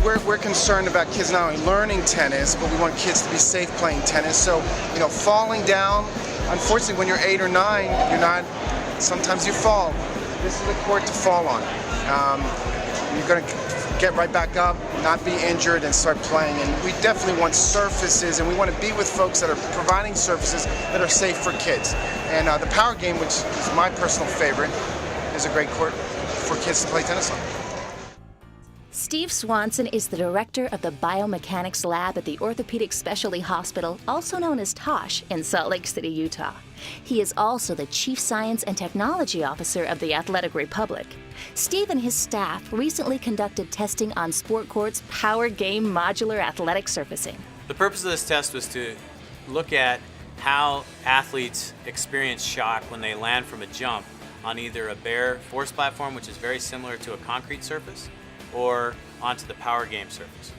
we're concerned about kids not only learning tennis, but we want kids to be safe playing tennis. So, falling down, unfortunately, when you're 8 or 9, sometimes you fall. This is a court to fall on. You're going to get right back up, not be injured, and start playing. And we definitely want surfaces, and we want to be with folks that are providing surfaces that are safe for kids. And the Power Game, which is my personal favorite, is a great court for kids to play tennis on. Steve Swanson is the director of the Biomechanics Lab at the Orthopedic Specialty Hospital, also known as TOSH, in Salt Lake City, Utah. He is also the Chief Science and Technology Officer of the Athletic Republic. Steve and his staff recently conducted testing on Sport Court's Power Game modular athletic surfacing. The purpose of this test was to look at how athletes experience shock when they land from a jump on either a bare force platform, which is very similar to a concrete surface, or onto the Power Game surface.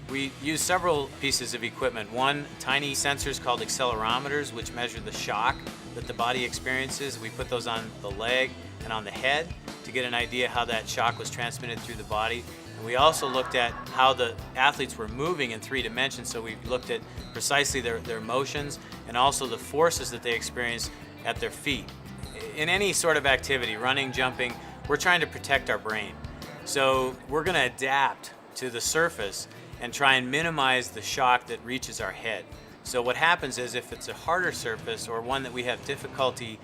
We use several pieces of equipment. One, tiny sensors called accelerometers, which measure the shock that the body experiences. We put those on the leg and on the head to get an idea how that shock was transmitted through the body. And we also looked at how the athletes were moving in 3 dimensions, so we looked at precisely their motions and also the forces that they experienced at their feet. In any sort of activity, running, jumping, we're trying to protect our brain. So we're going to adapt to the surface and try and minimize the shock that reaches our head. So what happens is if it's a harder surface or one that we have difficulty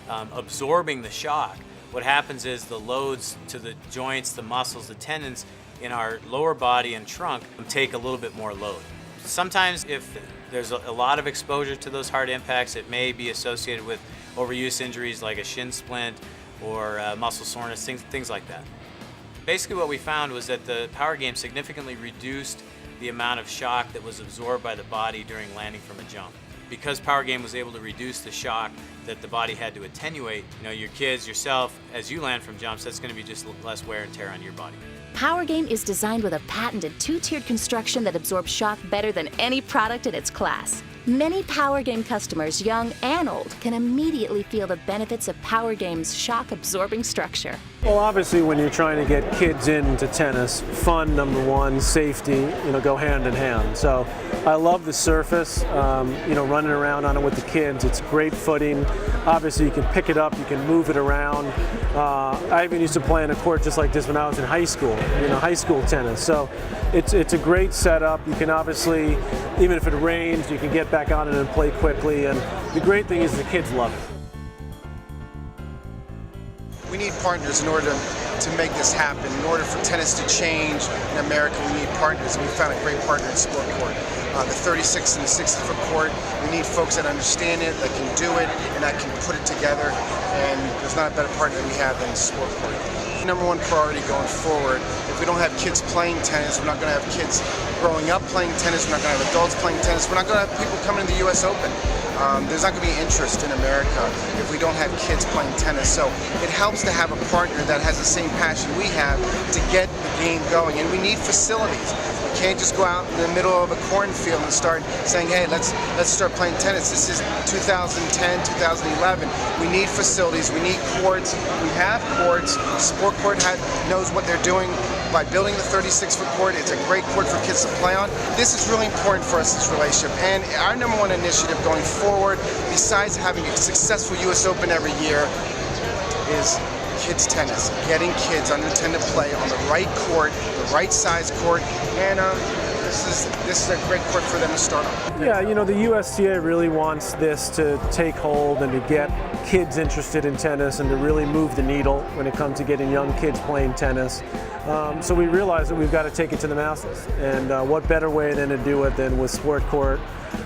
absorbing the shock, what happens is the loads to the joints, the muscles, the tendons in our lower body and trunk take a little bit more load. Sometimes if there's a lot of exposure to those hard impacts, it may be associated with overuse injuries like a shin splint or muscle soreness, things like that. Basically what we found was that the Power Game significantly reduced the amount of shock that was absorbed by the body during landing from a jump. Because Power Game was able to reduce the shock that the body had to attenuate, your kids, yourself, as you land from jumps, that's going to be just less wear and tear on your body. Power Game is designed with a patented 2-tiered construction that absorbs shock better than any product in its class. Many Power Game customers, young and old, can immediately feel the benefits of Power Game's shock-absorbing structure. Well, obviously, when you're trying to get kids into tennis, fun, number one, safety, go hand in hand. So I love the surface, running around on it with the kids. It's great footing. Obviously, you can pick it up, you can move it around. I even used to play on a court just like this when I was in high school, high school tennis. So it's a great setup. You can obviously, even if it rains, you can get back on it and play quickly. And the great thing is the kids love it. We need partners in order to make this happen. In order for tennis to change in America, we need partners, and we found a great partner in Sport Court. The 36 and the 60-foot court, we need folks that understand it, that can do it, and that can put it together, and there's not a better partner we have than Sport Court. Number one priority going forward, if we don't have kids playing tennis, we're not going to have kids growing up playing tennis, we're not going to have adults playing tennis, we're not going to have people coming to the US Open. There's not going to be interest in America if we don't have kids playing tennis. So it helps to have a partner that has the same passion we have to get the game going. And we need facilities. We can't just go out in the middle of a cornfield and start saying, hey, let's start playing tennis. This is 2010, 2011. We need facilities. We need courts. We have courts. Sport Court knows what they're doing by building the 36-foot court. It's a great court for kids to play on. This is really important for us, this relationship. And our number one initiative going forward, besides having a successful US Open every year, is kids tennis. Getting kids under 10 to play on the right court, the right size court, and this is a great court for them to start on. Yeah, the USTA really wants this to take hold and to get kids interested in tennis and to really move the needle when it comes to getting young kids playing tennis. So we realize that we've got to take it to the masses, and what better way than to do it than with Sport Court.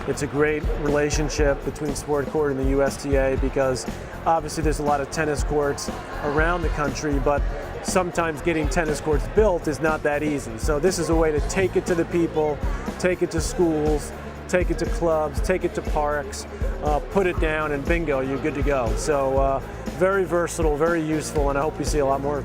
It's a great relationship between Sport Court and the USTA because obviously there's a lot of tennis courts around the country, but sometimes getting tennis courts built is not that easy. So this is a way to take it to the people, take it to schools, take it to clubs, take it to parks, put it down, and bingo, you're good to go. So very versatile, very useful, and I hope we see a lot more.